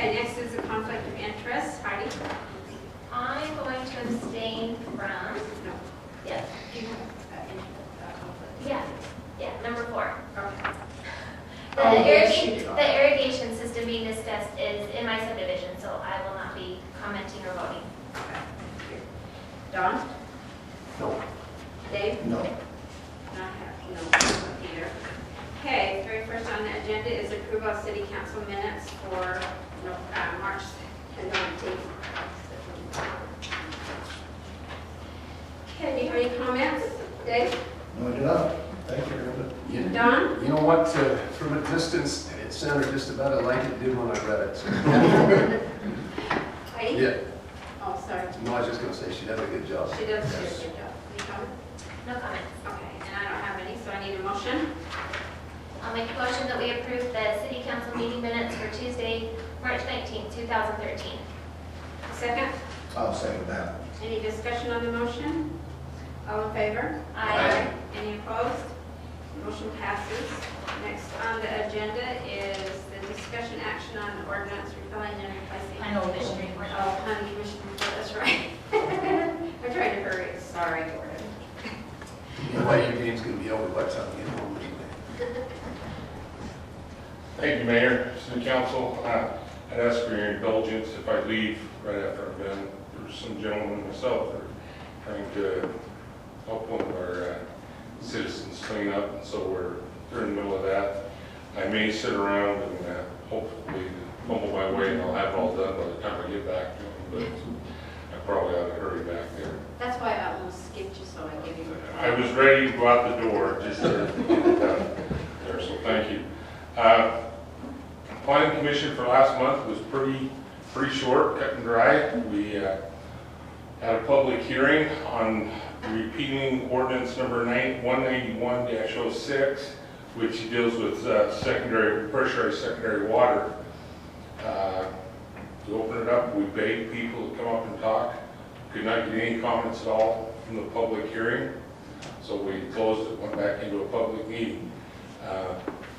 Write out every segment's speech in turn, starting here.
Okay, next is the conflict of interest. Heidi? I'm going to abstain from, No. yes, Do you have conflict? yeah, number 4. Okay. The irrigation system being discussed is in my subdivision, so I will not be commenting or voting. Okay. Thank you. Don? No. Dave? No. Not have, no, either. Okay, very first on the agenda is approval of city council minutes for March 19th. Okay, do you have any comments? Dave? No, I do not. Thank you, Brenda. Don? You know what, from a distance, it sounded just about like it did when I read it. So. Heidi? Yeah, Oh, sorry. no, I was just gonna say, she did a good job. She does do a good job. Any comments? No comments. Okay, and I don't have any, so I need a motion. I'll make a motion that we approve the city council meeting minutes for Tuesday, March 19th, 2013. Second, I'll second that. any discussion on the motion? All in favor? Aye. Any opposed? Motion passes. Next on the agenda is the discussion action on ordinance repealing and replacing. Planning Commission report. Oh, planning commission report, that's right. I'm trying to hurry, sorry, Gordon. You know why your game's gonna be over by the time you get home anyway. Thank you, Mayor, City Council. I'd ask for your indulgence if I leave right after I'm done. There's some gentlemen myself that are trying to help one of our citizens clean up, and so they're in the middle of that. I may sit around and hopefully fumble my way and I'll have it all done by the time I get back to them, but I probably ought to hurry back there. That's why I almost skipped you, so I gave you. I was ready to go out the door just to get it done there, so thank you. Planning Commission for last month was pretty short, cut and dry. We had a public hearing on repealing ordinance number 191-06, which deals with pressurized secondary water. We opened it up, we begged people to come up and talk. Could not get any comments at all from the public hearing, so we closed it, went back into a public meeting.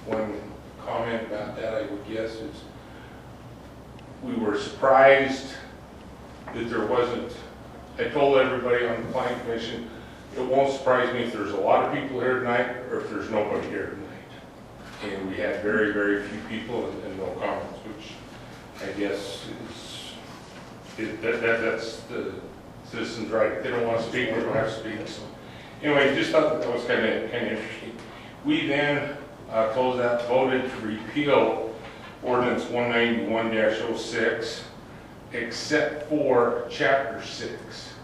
One comment about that, I would guess, is we were surprised that there wasn't, I told everybody on the Planning Commission, it won't surprise me if there's a lot of people here tonight or if there's nobody here tonight. And we had very, very few people and no comments, which I guess that's the citizens' right. If they don't want to speak, they don't have to speak. So anyway, just thought that was kind of interesting. We then closed out, voted to repeal ordinance 191-06, except for chapter 6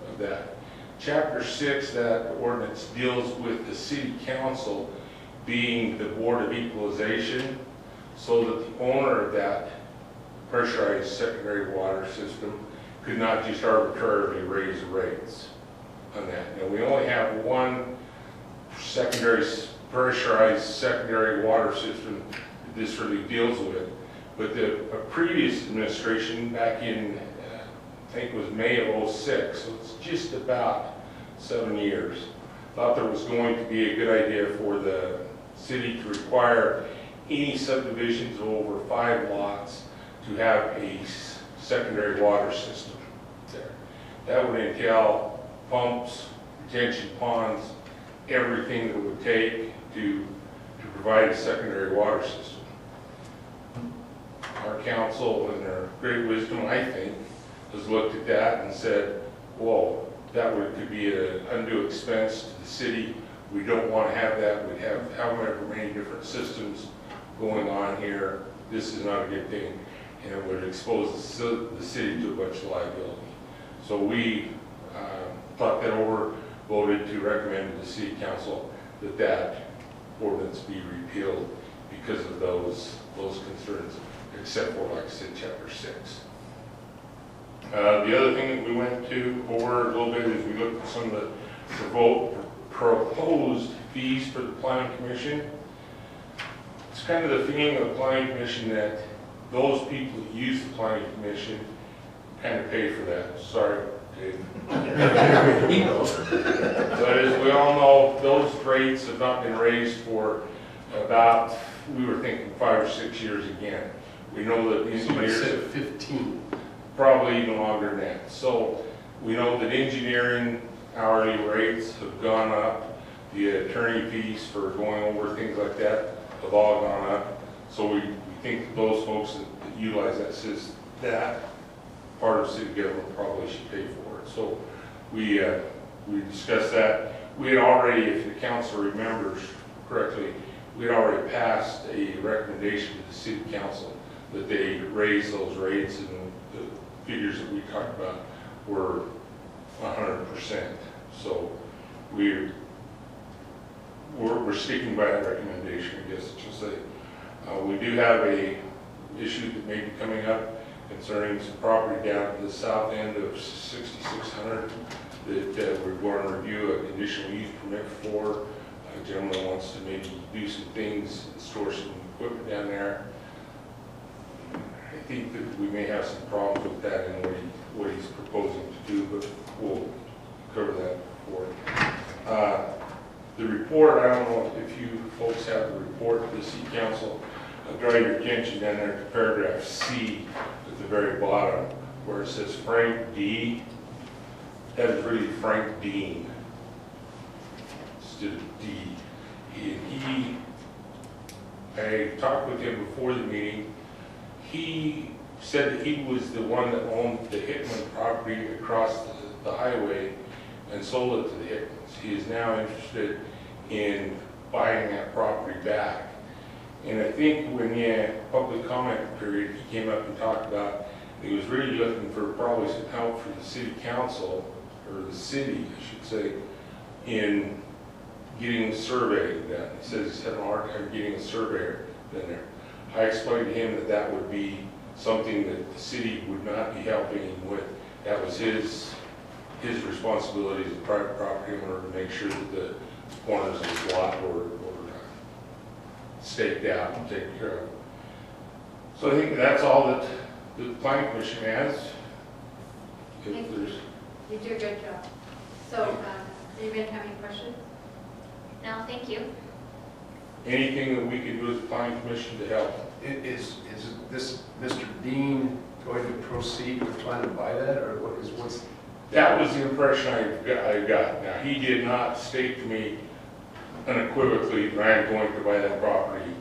of that. Chapter 6, that ordinance deals with the city council being the Board of Equalization, so that the owner of that pressurized secondary water system could not just arbitrarily raise the rates on that. Now, we only have one pressurized secondary water system that this really deals with, but the previous administration back in, I think it was May of 06, so it's just about 7 years, thought there was going to be a good idea for the city to require any subdivisions of over 5 lots to have a secondary water system there. That would entail pumps, retention ponds, everything that it would take to provide a secondary water system. Our council, in their great wisdom, I think, has looked at that and said, whoa, that could be an undue expense to the city. We don't want to have that. We have however many different systems going on here. This is not a good thing, and it would expose the city to a bunch of liability. So we thought that over, voted to recommend to the city council that ordinance be repealed because of those concerns, except for, like I said, chapter 6. The other thing that we went over a little bit is we looked at some of the proposed fees for the Planning Commission. It's kind of the feeling of the Planning Commission that those people that use the Planning Commission kind of pay for that. Sorry, Dave. He knows. But as we all know, those rates have not been raised for about, we were thinking 5 or 6 years again. We know that Somebody engineers, said 15. probably even longer than that. So we know that engineering hourly rates have gone up. The attorney fees for going over things like that have all gone up. So we think that those folks that utilize that part of city government probably should pay for it. So we discussed that. We had already, if the council remembers correctly, we had already passed a recommendation to the city council that they raise those rates, and the figures that we talked about were 100%. So we're sticking by that recommendation, I guess I should say. We do have a issue that may be coming up concerning some property down at the south end of 6600 that we're going to review a conditional use permit for. A gentleman wants to maybe do some things, store some equipment down there. I think that we may have some problems with that and what he's proposing to do, but we'll cover that before. The report, I don't know if you folks have the report of the city council. I'll draw your attention down there to paragraph C at the very bottom where it says Frank D. That is really Frank Dean instead of D. I talked with him before the meeting. He said that he was the one that owned the Hickman property across the highway and sold it to the Hickmans. He is now interested in buying that property back. And I think when he had public comment period, he came up and talked about he was really looking for probably some help from the city council, or the city, I should say, in getting a survey done. He says he's having a hard time getting a surveyor in there. I explained to him that that would be something that the city would not be helping him with. That was his responsibility as a private property owner to make sure that the corners of his lot were staked out and taken care of. So I think that's all that the planning commission has. If there's You do a good job. So, anybody have any questions? No, thank you. anything that we can do as a planning commission to help. Is this Mr. Dean going to proceed with trying to buy that, or what's? That was the impression I got. Now, he did not state to me unequivocally that I am going to buy that property,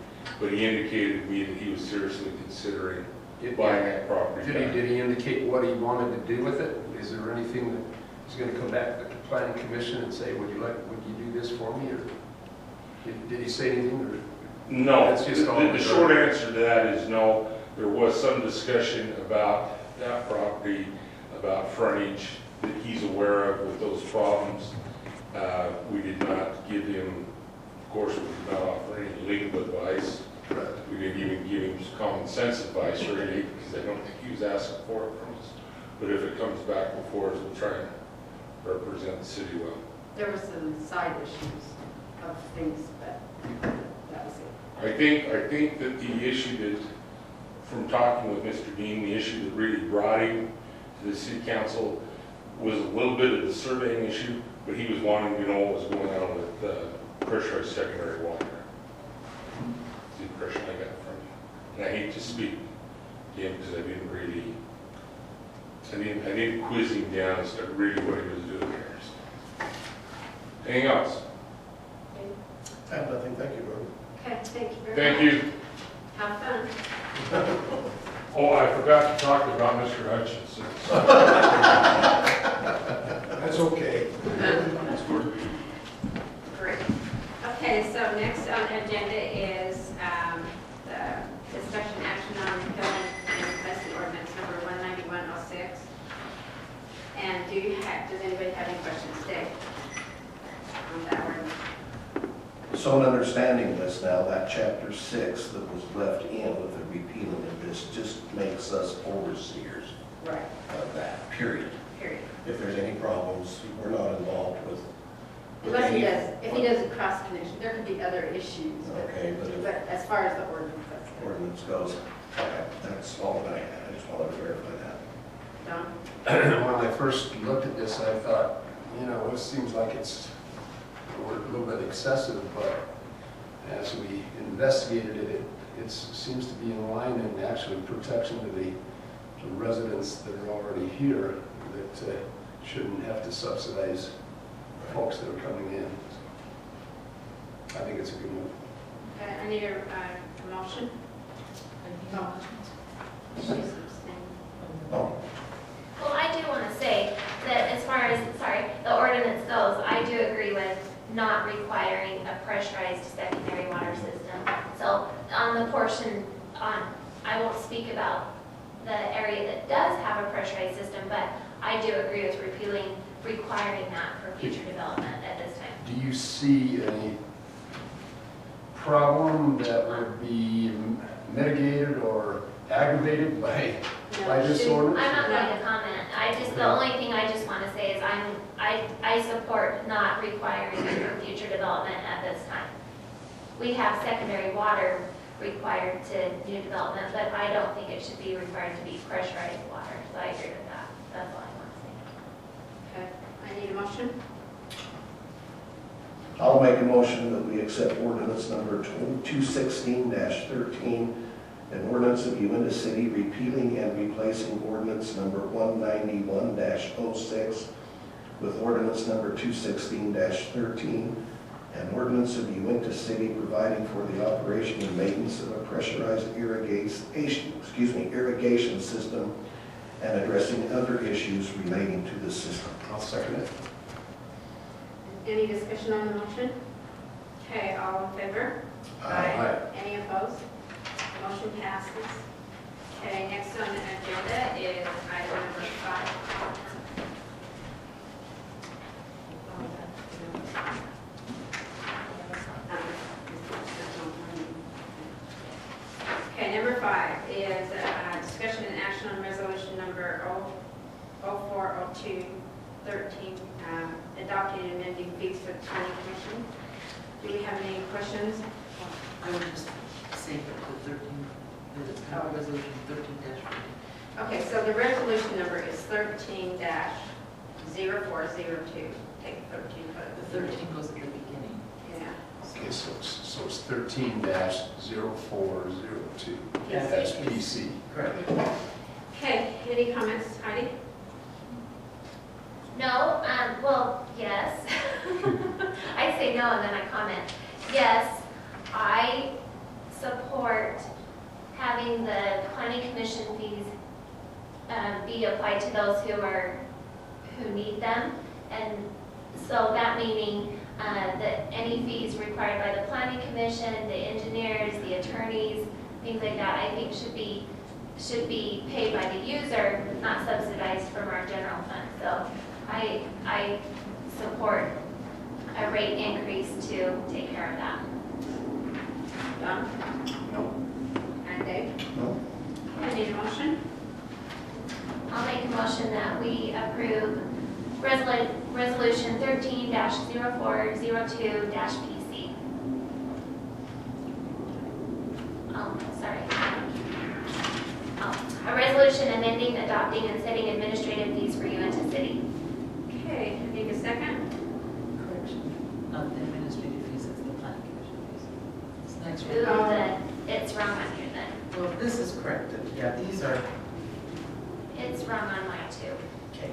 but he indicated to me that he was seriously considering buying that property. Did he indicate what he wanted to do with it? Is there anything that he's going to come back to the planning commission and say, would you do this for me, or did he say anything? Or? No, That's just the short answer to that is no. There was some discussion about that property, about frontage that he's aware of with those problems. We did not give him, of course, we did not offer any legal advice. We didn't even give him common sense advice really, because I don't think he was asking for it from us. But if it comes back before us, we'll try and represent the city well. There were some side issues of things, but that was it. I think that the issue that, from talking with Mr. Dean, the issue that really brought him to the city council was a little bit of the surveying issue, but he was wanting to know what was going on with pressurized secondary water. That's the impression I got from him. And I hate to speak to him because I didn't quiz him down as to really what he was doing here. Anything else? I have nothing, thank you, Gordon. Okay, thank you very much. Thank you. Have fun. Oh, I forgot to talk about Mr. Hutchinson. That's okay. Great. Okay, so next on the agenda is the discussion action on repealing and replacing ordinance number 19106. And does anybody have any questions today on that ordinance? So in understanding this now, that chapter 6 that was left in with the repealing of this just makes us overseers Right. of that, period. Period. If there's any problems, we're not involved with. Unless he any- does, if he does a cross connection, there could be other issues. Okay, but if But as far as the ordinance, that's good. ordinance goes, okay, that's all that I had. I just wanted to verify that. Don? When I first looked at this, I thought, it seems like it's a little bit excessive, but as we investigated it, it seems to be in line and actually protection to the residents that are already here that shouldn't have to subsidize folks that are coming in. I think it's a good move. Okay, I need a motion. No. She's abstaining. Oh, Well, I do want to say that as far as, the ordinance goes, I do agree with not requiring a pressurized secondary water system. So on the portion I won't speak about the area that does have a pressurized system, but I do agree with requiring that for future development at this time. Do you see any problem that would be mitigated or aggravated by this ordinance? I'm not going to comment. The only thing I just want to say is I support not requiring it for future development at this time. We have secondary water required to new development, but I don't think it should be required to be pressurized water, so I agree with that. That's all I want to say. Okay, I need a motion. I'll make a motion that we accept ordinance number 216-13, an ordinance of Uintah City repealing and replacing ordinance number 191-06 with ordinance number 216-13, an ordinance of Uintah City providing for the operation and maintenance of a pressurized irrigation system and addressing other issues relating to the system. I'll second it. Any discussion on the motion? Okay, all in favor? Aye. Any opposed? Motion passes. Okay, next on the agenda is item number 5. Okay, number 5 is discussion and action on resolution number 040213, adopting and amending fees for the planning commission. Do we have any questions? I would just say that the 13, the resolution 13-14. Okay, so the resolution number is 13-0402. Take 13, put it. The 13 goes at the beginning. Yeah. Okay, so it's 13-0402. Yes. That's PC. Correct. Okay, any comments, Heidi? No, well, yes. I say no and then I comment. Yes, I support having the planning commission fees be applied to those who need them. And so that meaning that any fees required by the planning commission, the engineers, the attorneys, things like that, I think should be paid by the user, not subsidized from our general fund. So I support a rate increase to take care of that. Don? No. And Dave? No? I need a motion. I'll make a motion that we approve resolution 13-0402-PC. Sorry. A resolution amending, adopting, and setting administrative fees for Uintah City. Okay, need a second? Correction. Not the administrative fees, it's the planning commission fees. It's next Ooh, one. it's wrong on here then. Well, this is corrected. Yeah, these are, It's wrong on mine too. okay.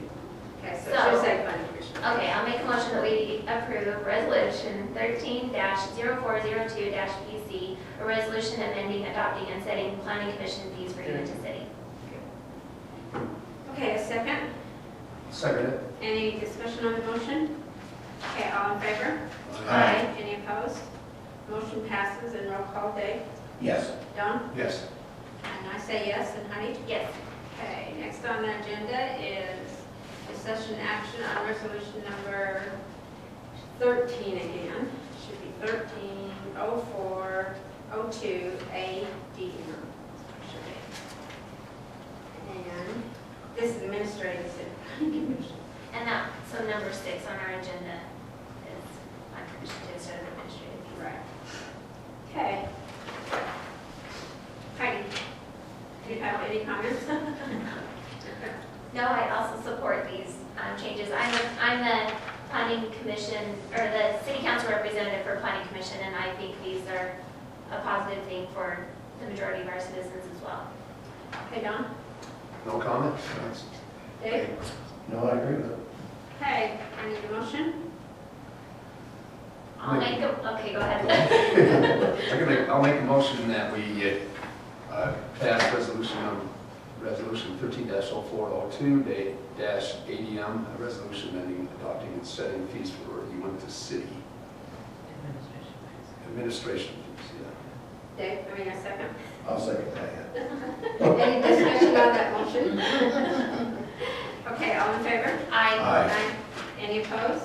Okay, so So- it should say planning commission. Okay, I'll make a motion that we approve resolution 13-0402-PC, a resolution amending, adopting, and setting planning commission fees for Uintah City. Okay, a second? Second it. Any discussion on the motion? Okay, all in favor? Aye. Any opposed? Motion passes and roll call, Dave? Yes. Don? Yes. And I say yes, and Heidi? Yes. Okay, next on the agenda is discussion action on resolution number 13 again. Should be 13-0402-ADM. And this is administrative city planning commission. And that, so number 6 on our agenda is unfinished instead of administrative. Right. Okay. Heidi, do you have any comments? No, I also support these changes. I'm the planning commission, or the city council representative for planning commission, and I think these are a positive thing for the majority of our citizens as well. Okay, Don? No comment? Dave? No, I agree with it. Okay, I need a motion. I'll make a, okay, go ahead. I'll make a motion that we pass resolution 13-0402-ADM, a resolution amending, adopting, and setting fees for Uintah City Administration fees. administration fees. Dave, I mean, a second. I'll second that. Any discussion on that motion? Okay, all in favor? Aye. Any opposed?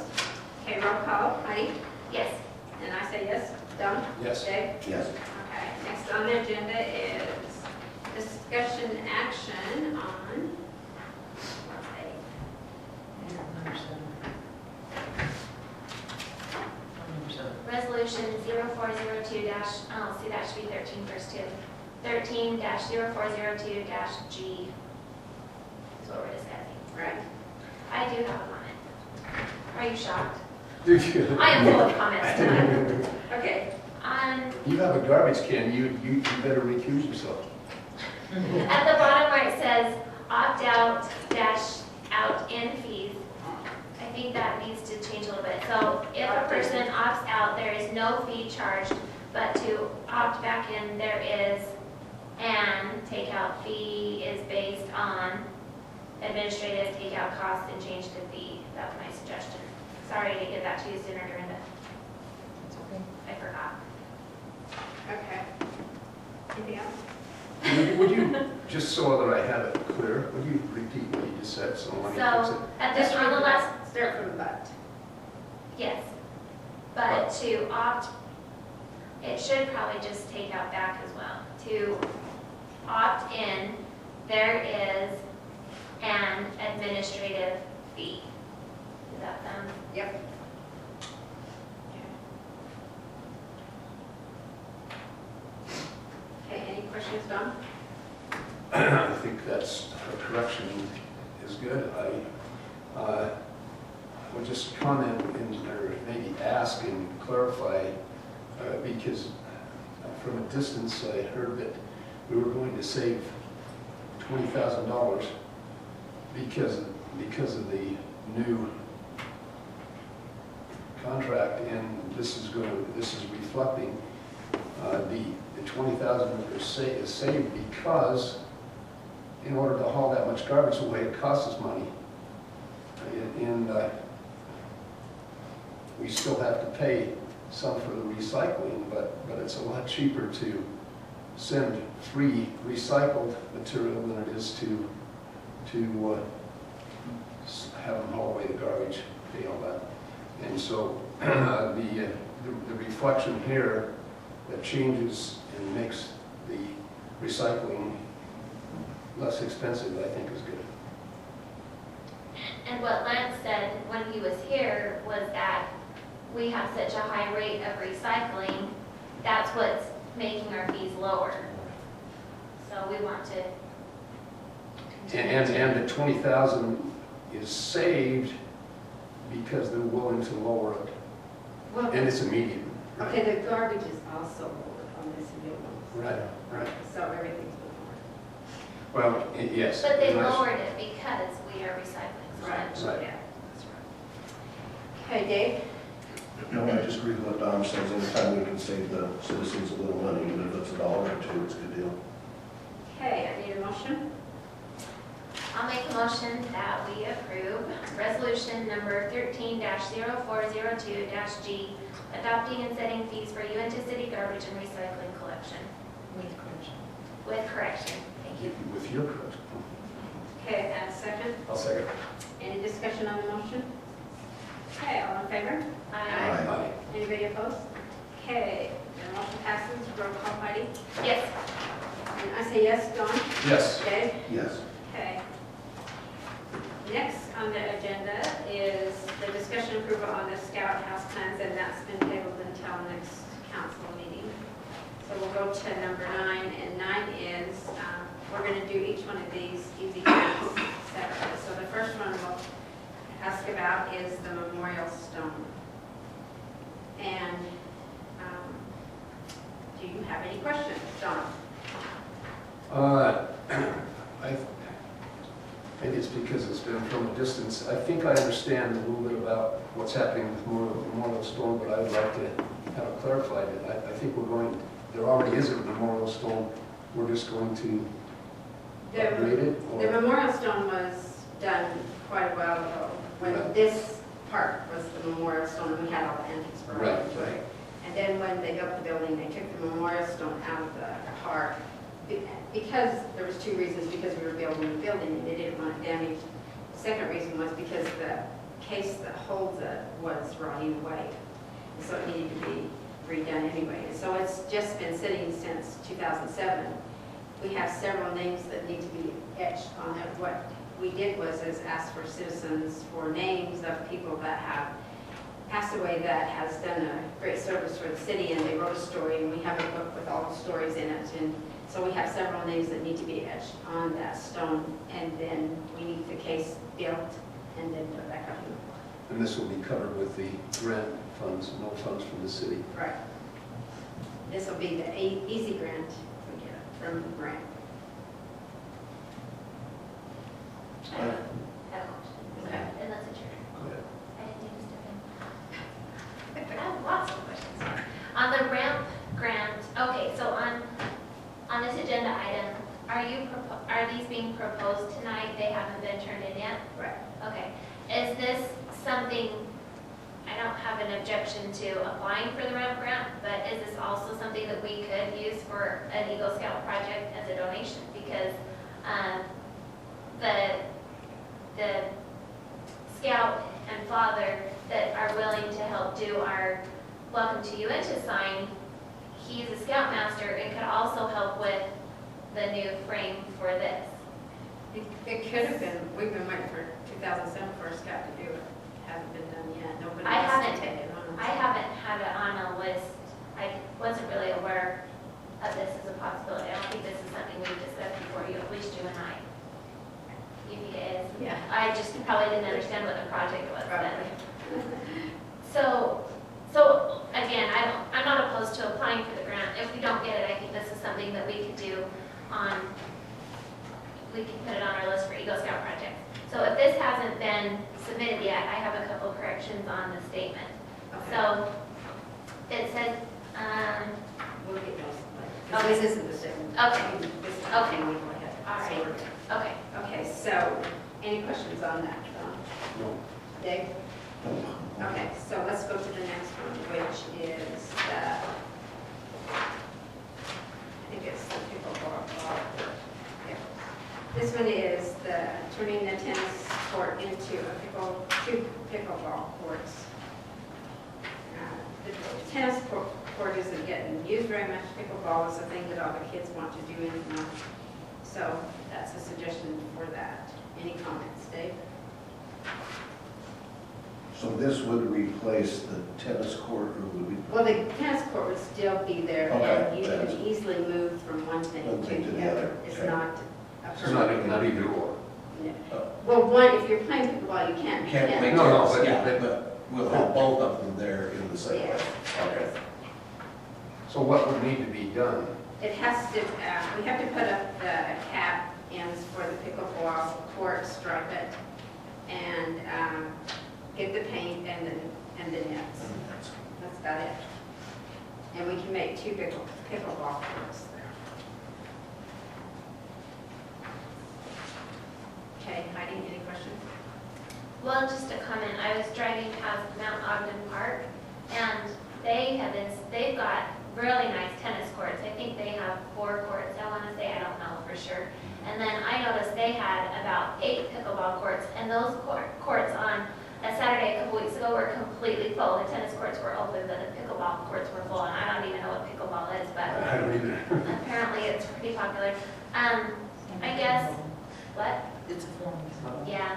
Okay, roll call. Heidi? Yes. And I say yes. Don? Yes. Dave? Yes. Okay, next on the agenda is discussion action on, let's see, Number 7. Number 7. Resolution 0402 C that should be 13 first too. 13-0402-G is what we're discussing. right? I do have a comment. Are you shocked? Do you? I am full of comments tonight. Okay, You have a garbage can, you better recuse yourself. At the bottom where it says opt out dash out in fees, I think that needs to change a little bit. So if a person opts out, there is no fee charged, but to opt back in, there is an takeout fee is based on administrative takeout costs and change to fee. That was my suggestion. Sorry I didn't get that to you sooner during the, It's okay. I forgot. okay. Anything else? Would you, just so that I have it clear, would you repeat what you just said, so let me fix it? So at this, on the last, Start from the butt. yes, but to opt, it should probably just take out back as well. To opt in, there is an administrative fee. Does that sound? Yep. Okay, any questions, Don? I think that's, a correction is good. I would just comment or maybe ask and clarify, because from a distance I heard that we were going to save $20,000 because of the new contract, and this is reflecting the 20,000 is saved because in order to haul that much garbage away, it costs us money. And we still have to pay some for the recycling, but it's a lot cheaper to send free recycled material than it is to have them haul away the garbage, pay all that. And so the reflection here that changes and makes the recycling less expensive, I think is good. And what Lance said when he was here was that we have such a high rate of recycling, that's what's making our fees lower. So we want to. And the 20,000 is saved because they're willing to lower it, Well, and it's immediate. okay, the garbage is also lowered on this new one. Right, right. So everything's lowered. Well, yes. But they Nice. lowered it because we are recycling so Right. much. Right. Yeah, that's right. Okay, Dave? No, I just agree with what Don says. Anytime we can save the citizens a little money, even if it's $1 or $2, it's a good deal. Okay, I need a motion. I'll make a motion that we approve resolution number 13-0402-G, adopting and setting fees for Uintah City garbage and recycling collection. With correction. With correction. Thank you. With your correction. Okay, and a second. I'll second. Any discussion on the motion? Okay, all in favor? Aye. Aye. Anybody opposed? Okay, the motion passes. Roll call, Heidi. Yes. And I say yes, Don? Yes. Dave? Yes. Okay. Next on the agenda is the discussion approval on the Scout House plans, and that's been tabled until next council meeting. So we'll go to number 9, and 9 is, we're going to do each one of these easy ones separately. So the first one we'll ask about is the memorial stone. And do you have any questions, Don? I, maybe it's because it's been from a distance. I think I understand a little bit about what's happening with Memorial Stone, but I would like to have it clarified. I think we're going, there already is a Memorial Stone, we're just going to upgrade it? or- The memorial stone was done quite a while ago, when Right. this part was the memorial stone, and we had all the antiques brought Right, into right. it. And then when they built the building, they took the memorial stone out of the park, because there was two reasons, because we were building the building, and they didn't want it damaged. The second reason was because the case that holds it was rotting away, and so it needed to be redone anyway. And so it's just been sitting since 2007. We have several names that need to be etched on it. What we did was ask for citizens for names of people that have passed away that has done a great service for the city, and they wrote a story, and we have a book with all the stories in it. And so we have several names that need to be etched on that stone, and then we need the case built and then put back up in the park. And this will be covered with the grant funds, no funds from the city. Right. This will be the easy grant we get from the grant. I have a question. Okay. Unless it's your turn. Go ahead. I didn't mean to step in. I have lots of questions. On the ramp grant, okay, so on this agenda item, are these being proposed tonight? They haven't been turned in yet? Right. Okay. Is this something, I don't have an objection to applying for the ramp grant, but is this also something that we could use for an Eagle Scout project as a donation? Because the scout and father that are willing to help do our Welcome to Uintah sign, he's a scoutmaster and could also help with the new frame for this. It could have been, we've been waiting for 2007 for a scout to do it. Hasn't been done yet. Nobody I wants to haven't- take it on. I haven't had it on a list. I wasn't really aware of this as a possibility. I don't think this is something we've discussed before, you, at least you and I. You think it is? Yeah. I just probably didn't understand what the project was then. Probably. So again, I'm not opposed to applying for the grant. If we don't get it, I think this is something that we could do we can put it on our list for Eagle Scout projects. So if this hasn't been submitted yet, I have a couple corrections on the statement. Okay. So it says, We'll get those later. Oh, 'Cause this isn't the same. Okay. This is Okay. we go ahead. All right. So we're good. okay, Okay, so any questions on that? No. Dave? Okay, so let's go to the next one, which is I think it's the pickleball. Yeah. This one is turning the tennis court into two pickleball courts. The tennis court isn't getting used very much. Pickleball is a thing that all the kids want to do anymore. So that's a suggestion for that. Any comments, Dave? So this would replace the tennis court, or would we? Well, the tennis court would still be there, Okay, and you that's- can easily move from one thing One thing to to the the other. other, It's okay. not a It's not permanent. either or. No. Well, one, if you're playing pickleball, you can't. Can't make No, no, it, but- yeah, but we'll have both of them there in the same Yeah. way. Okay. So what would need to be done? It has to, we have to put up the cap ends for the pickleball court, stripe it, and get the paint and the nets. That's about it. And we can make two pickleball courts there. Okay, Heidi, any questions? well, just a comment, I was driving past Mount Ogden Park, and they've got really nice tennis courts. I think they have 4 courts, I want to say, I don't know for sure. And then I noticed they had about 8 pickleball courts, and those courts on a Saturday a couple weeks ago were completely full. The tennis courts were open, but the pickleball courts were full, and I don't even know what pickleball is, but I don't either. apparently it's pretty popular. I guess, what? It's a form. Yeah,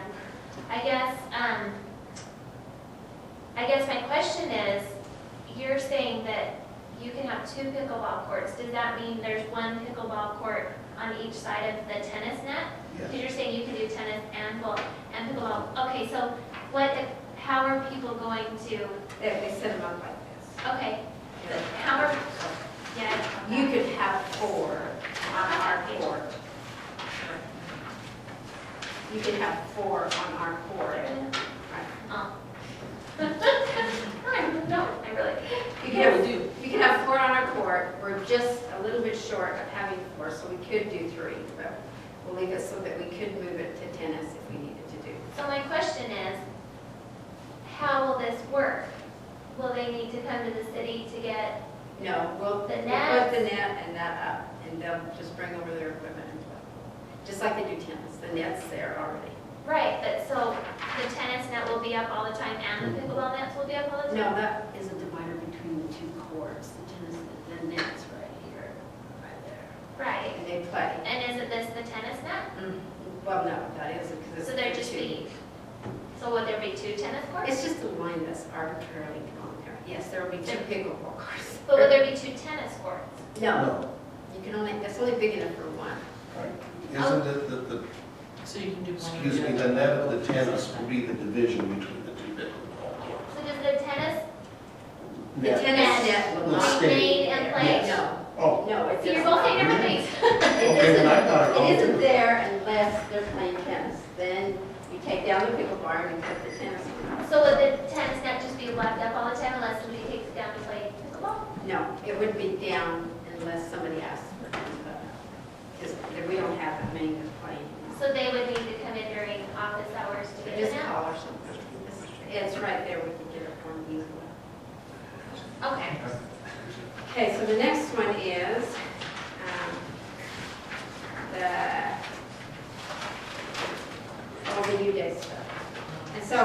I guess my question is, you're saying that you can have 2 pickleball courts. Does that mean there's 1 pickleball court on each side of the tennis net? Because Yes. you're saying you can do tennis and pickleball. Okay, so how are people going to, They set them up like this. okay, how are, yeah. You could have 4 on our court, you can have 4 on our court. Oh. No, I really, You Yeah, can we do. you can have 4 on our court. We're just a little bit short of having 4, so we could do 3, but we'll leave it so that we could move it to tennis if we needed to do. so my question is, how will this work? Will they need to come to the city to get, No, we'll The put net. the net and that up, and they'll just bring over their equipment and play. Just like they do tennis, the net's there already. right, but so the tennis net will be up all the time and the pickleball nets will be up all the No, time? that is a divider between the 2 courts, the tennis, the net's right here, right there, Right, and they play. and isn't this the tennis net? Well, no, that isn't, because it's. So there'd just 2. be, so would there be 2 tennis courts? It's just a line that's arbitrarily drawn there. Yes, there will be 2 pickleball courts. But would there be 2 tennis courts? No, you can only, that's only big enough for 1. Right. Isn't it that the, So you can do one. excuse me, the net of the tennis will be the division between the 2 pickleball courts? So does the tennis The Net. tennis net will Will not. stay. remain and play? No, Oh, no, it So you're does both saying not. different things. It okay, then I got it wrong. It isn't too. there unless they're playing tennis. Then you take down the pickleball and you put the tennis on. So would the tennis net just be left up all the time unless somebody takes it down to play pickleball? No, it would be down unless somebody asks for it. Because we don't have that many to play. So they would need to come in during office hours to get it Just net? call or something. It's right there, we can get it from easily. Okay. Okay, so the next one is all the U Day stuff. And so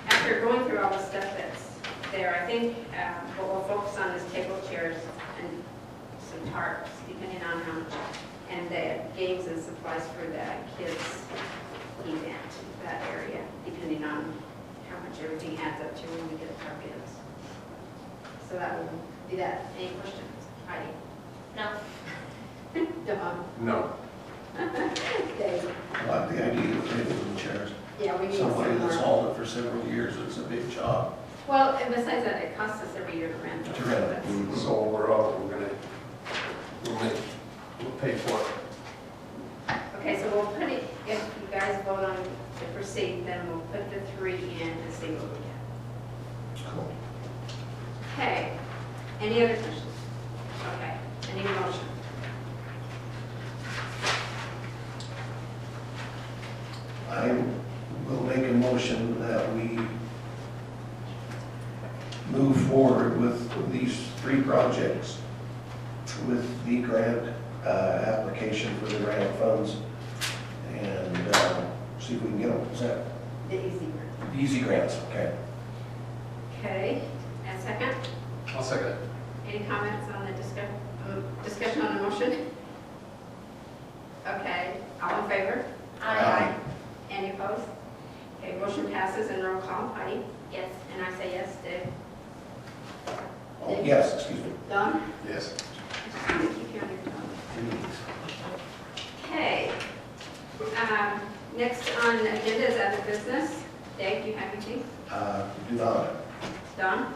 after going through all the stuff that's there, I think what we'll focus on is table chairs and some tarps, depending on how much, and the games and supplies for the kids' event, that area, depending on how much everything adds up to when we get our bids. So that will be that. Any questions? Heidi? No. Don? No. Dave? I like the idea of tables and chairs. Yeah, we need Somebody some that's more. hauled it for several years, it's a big job Well, and besides that, it costs us every year to rent. to rent it. That's- So overall, we'll pay for it. Okay, so we'll put it, if you guys vote on to proceed, then we'll put the 3 in and see what we get. Cool. Okay, any other questions? Okay, any motion? I will make a motion that we move forward with these 3 projects with the grant application for the grant funds and see if we can get them. Is that The easy one. easy grants? Okay. Okay, and second, I'll second it. any comments on the discussion on the motion? Okay, all in favor? Aye. Any opposed? Okay, motion passes and roll call. Heidi? Yes. And I say yes. Dave? Oh, yes, excuse me. Don? Yes. Keep you on your toes. Okay. Next on the agenda is other business. Dave, do you have anything? Do not. Don?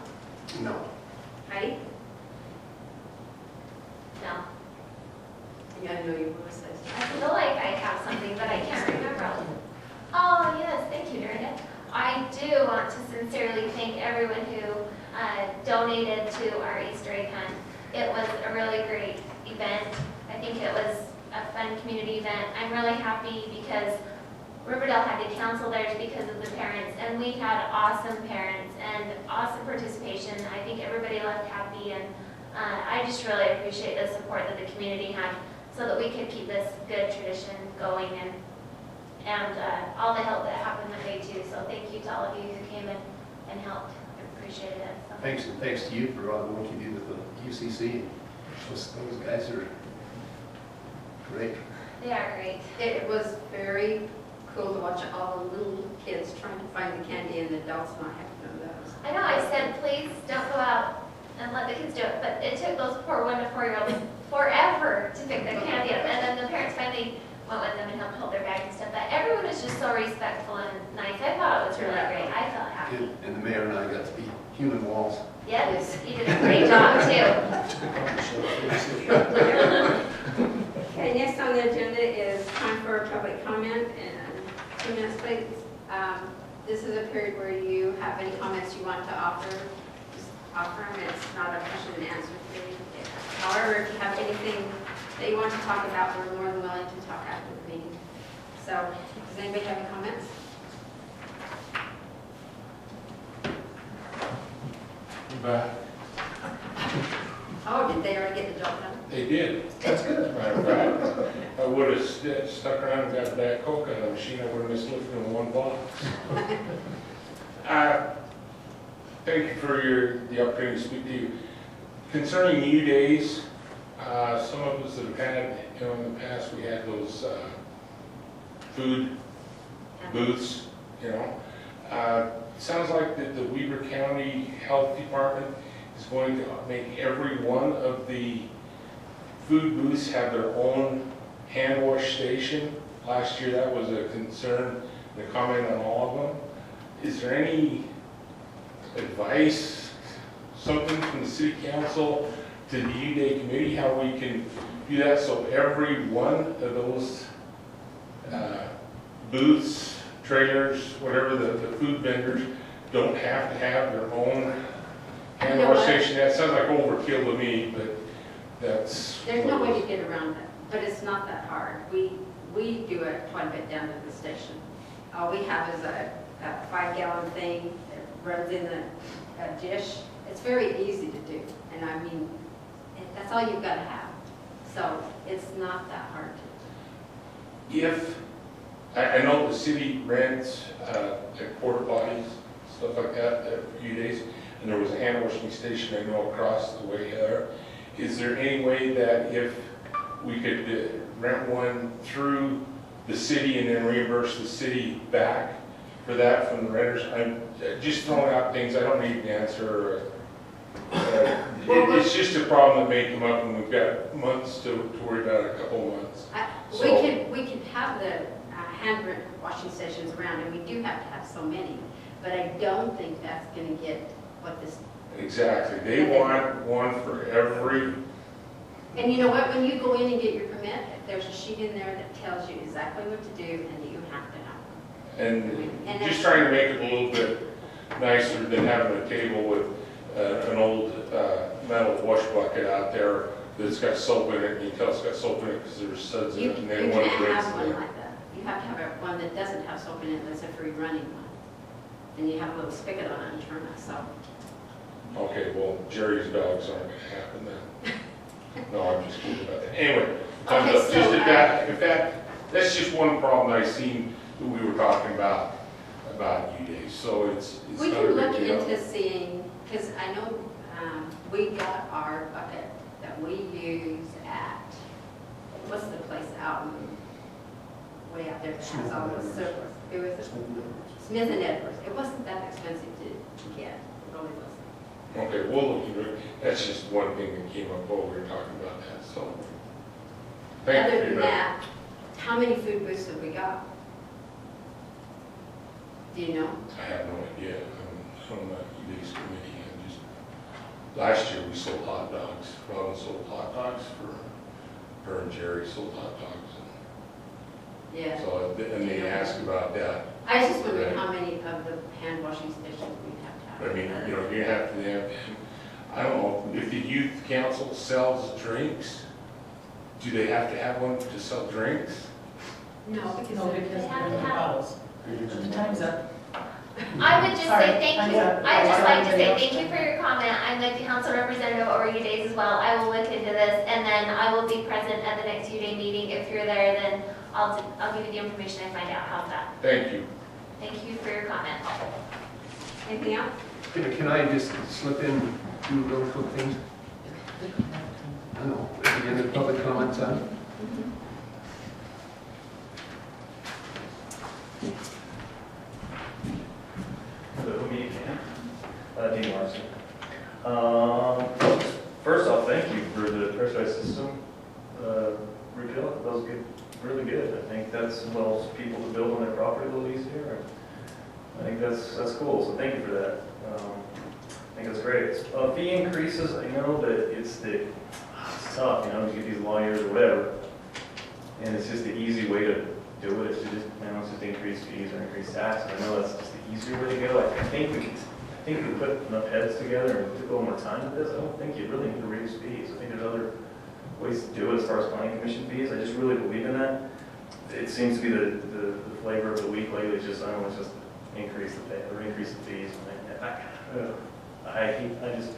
No. Heidi? No. Yeah, I know you want to say I something. feel like I have something, but I can't remember. Oh, yes, thank you, Dorinda. I do want to sincerely thank everyone who donated to our Easter egg hunt. It was a really great event. I think it was a fun community event. I'm really happy because Riverdale had to cancel theirs because of the parents, and we had awesome parents and awesome participation. I think everybody left happy, and I just really appreciate the support that the community had so that we could keep this good tradition going and all the help that happened that day too. So thank you to all of you who came and helped. I appreciated it. So. Thanks, and thanks to you for all the work you do with the UCC. Those guys are great. They are great. It was very cool to watch all the little kids trying to find the candy and the adults not having none of those. I know, I said, please don't go out and let the kids do it, but it took those poor 1 to 4-year-olds forever to pick the candy up, and then the parents finally went with them and helped hold their bags and stuff, but everyone was just so respectful and nice. I thought it was really great. I felt happy. And the mayor and I got to be human walls. Yes, you did a great job too. Okay, next on the agenda is time for a public public comment, and 2 minutes, please. This is a period where you have any comments you want to offer, just offer them. It's not a question and answer period. However, if you have anything that you want to talk about, we're more than willing to talk after the meeting. So, does anybody have any comments? But Oh, did they already get the job done? they did. That's good. As a matter of fact, I would have stuck around and got a bag of Coke out of the machine, I would have missed lifting in one box. Thank you for the opportunity to speak to you. Concerning U days, some of us that have had, in the past, we had those food booths, Sounds like that the Weber County Health Department is going to make every one of the food booths have their own hand wash station. Last year that was a concern, and a comment on all of them. Is there any advice, something from the city council to the U-Day committee, how we can do that so every one of those booths, trailers, whatever the food vendors don't have to have their own hand wash station? That sounds like overkill to me, but that's... There's no way to get around it, but it's not that hard. We do it quite a bit down at the station. All we have is a 5-gallon thing that runs in a dish. It's very easy to do, and I mean, that's all you've got to have. So it's not that hard to do. If, I know the city rents porta potties, stuff like that, a few days, and there was a hand washing station I know across the way there. Is there any way that if we could rent one through the city and then reimburse the city back for that from the renters? I'm just throwing out things, I don't need an answer. It's just a problem that may come up, and we've got months to worry about, a couple of months. We can have the hand washing stations around, and we do have to have so many, but I don't think that's going to get what this... Exactly. They want one for every... And you know what? When you go in and get your permit, there's a sheet in there that tells you exactly what to do and that you have to have them. And just trying to make it a little bit nicer than having a table with an old metal wash bucket out there that's got soap in it, and you tell it's got soap in it because there's suds in You it, and can't then one have breaks one it. like that. You have to have one that doesn't have soap in it, that's a free running one. And you have a little spigot on it and turn it, so. Okay, well, Jerry's dogs aren't going to happen then. No, I'm just kidding about that. Anyway, Okay, just so, that's just one problem I seen that we were talking about U-Days. So it's we not a can look big deal. into seeing, because I know we got our bucket that we use at, what's the place out in, way out there that has all those circles? It was Smith and Edwards. It wasn't that expensive to get. It really wasn't. Okay, we'll look into it. That's just one thing that came up while we were talking about that, so. Thank you Other for than your- that, how many food booths have we got? Do you know? I have no idea. I'm on the U-Days committee, and just, last year we sold hot dogs. Robin sold hot dogs for her, and Jerry sold hot dogs. Yeah. So, and they asked about that. I was just wondering how many of the hand washing stations we have to have. I mean, you have to have, I don't know, if the youth council sells drinks, do they have to have one to sell drinks? No, because No, because They have they're to have- bottles. The time's up. I would just Sorry, say thank you. I'm I'd just sorry. like to say thank you for your comment. I'm the council representative over U-Days as well. I will look into this, and then I will be present at the next U-Day meeting. If you're there, then I'll give you the information and find out. How's that? Thank you. Thank you for your comment. anything else? Can I just slip in two real quick things? I know, at the end of the public comment time. So, me again, Dean Larson. First off, thank you for the pressurized system repeal. That was good, really good. I think that's allows people to build on their property a little easier. I think that's cool, so thank you for that. I think that's great. Fee increases, I know that it's tough, you get these lawyers or whatever, and it's just the easy way to do it, if you just, let's just increase fees or increase taxes. I know that's just the easier way to go. I think we put enough heads together and took a little more time with this. I don't think you really need to raise fees. I think there's other ways to do it as far as planning commission fees. I just really believe in that. It seems to be the flavor of the week lately, it's just, I don't know, it's just increase the pay, or increase the fees. I just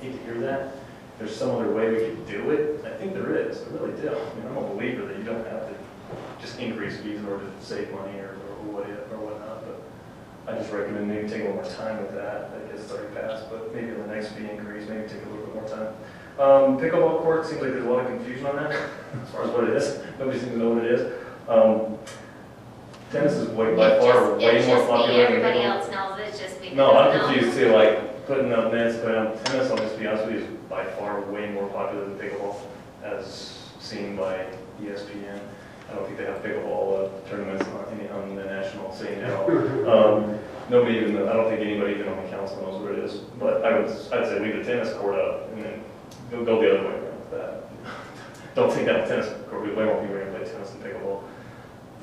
hate to hear that. There's some other way we could do it. I think there is, I really do. I mean, I'm a believer that you don't have to just increase fees in order to save money or whatnot, but I just recommend maybe take a little more time with that. I guess it's already passed, but maybe on the next fee increase, maybe take a little bit more time. Pickleball court, seems like there's a lot of confusion on that, as far as what it is. Nobody seems to know what it is. Tennis is by far way more popular than Everybody pickleball. else knows, it's just because. No, I'm confused too, like, putting up nets, putting up tennis, I'll just be honest with you, is by far way more popular than pickleball, as seen by ESPN. I don't think they have pickleball tournaments on the national scene at all. Nobody even, I don't think anybody even on the council knows what it is, but I'd say leave the tennis court up, and then go the other way around with that. Don't think that tennis court, way more people are going to play tennis than pickleball.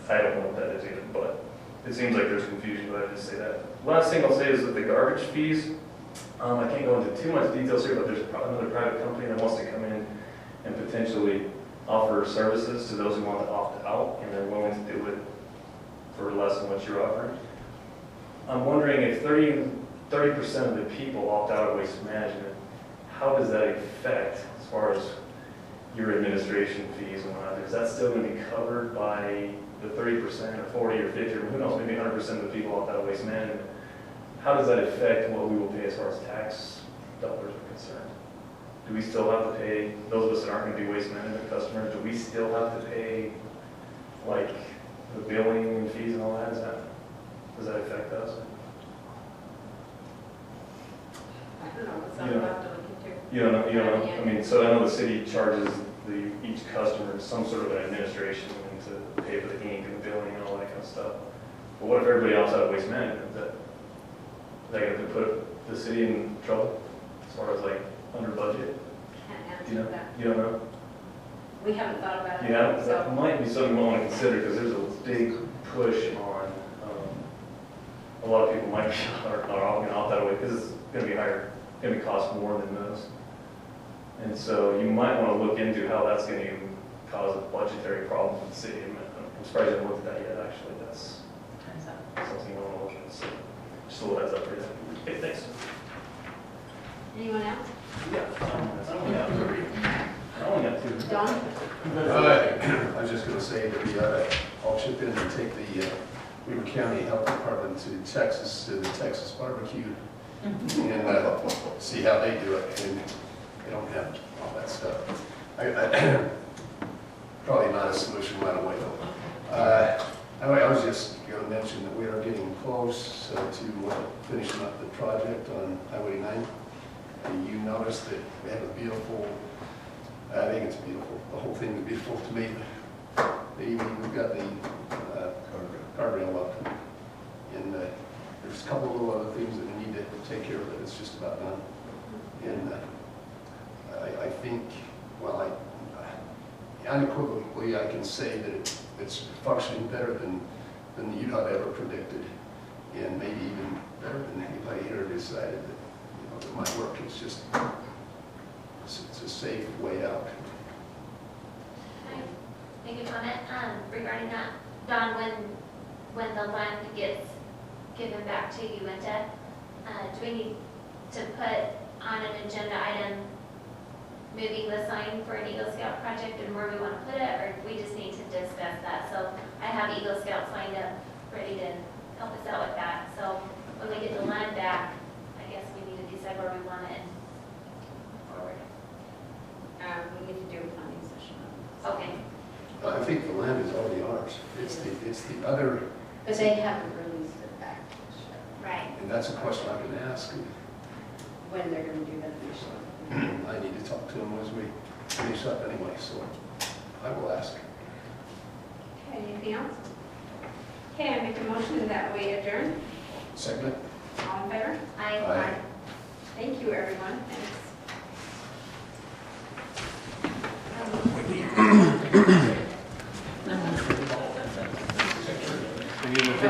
I don't know what that is either, but it seems like there's confusion, but I just say that. Last thing I'll say is that the garbage fees, I can't go into too much details here, but there's another private company that wants to come in and potentially offer services to those who want to opt out, and they're willing to do it for less than what you're offering. I'm wondering if 30% of the people opt out of waste management, how does that affect as far as your administration fees and whatnot? Is that still going to be covered by the 30% or 40 or 50 or who knows, maybe 100% of the people opt out of waste management? How does that affect what we will pay as far as tax dollars are concerned? Do we still have to pay, those of us that aren't going to be waste management customers, do we still have to pay like the billing and fees and all that? Does that affect us? I don't know, what's that about to look into? You don't know, I mean, so I know the city charges each customer some sort of an administration to pay for the ink and the billing and all that kind of stuff. But what if everybody opts out of waste management? Is that going to put the city in trouble as far as like under budget? Can't You answer know, that. you don't know? We haven't thought about it. Yeah, So, that might be something we want to consider because there's a big push on, a lot of people might be, are all going to opt out of it because it's going to be higher, going to cost more than those. And so you might want to look into how that's going to cause a budgetary problem for the city. I'm surprised you haven't looked at that yet, actually. That's something you want to look at. So just a little heads up for you. Okay, thanks. anyone else? I only got two. Don? I was just gonna say that we ought to all chip in and take the Weaver County Health Department to the Texas barbecue, and see how they do it, and they don't have all that stuff. Probably not a solution right away, though. I was just gonna mention that we are getting close to finishing up the project on Highway 9. And you noticed that we have a beautiful, I think it's beautiful, the whole thing is beautiful to me. We've got the guardrail up, and there's a couple of little other things that we need to take care of, but it's just about done. And I think, well, unequivocally, I can say that it's functioning better than UDOT ever predicted, and maybe even better than anybody here decided that it might work. It's just, it's a safe way out. Can I make a comment regarding that? Don, when the land gets given back to Uintah, do we need to put on an agenda item moving the sign for an Eagle Scout project and where we want to put it, or we just need to discuss that? So I have Eagle Scout signed up, ready to help us out with that. So when we get the land back, I guess we need to decide where we want it forward. We need to do a planning session. Okay. I think the land is already ours. It's the other, But they haven't released it back Right. and that's a question I can ask. when they're going to do that initially. I need to talk to them as we finish up anyway, so I will ask. Okay, anything else? Okay, I make a motion that we adjourn. Second? All in favor? Aye. Thank you, everyone. Thanks. mean, if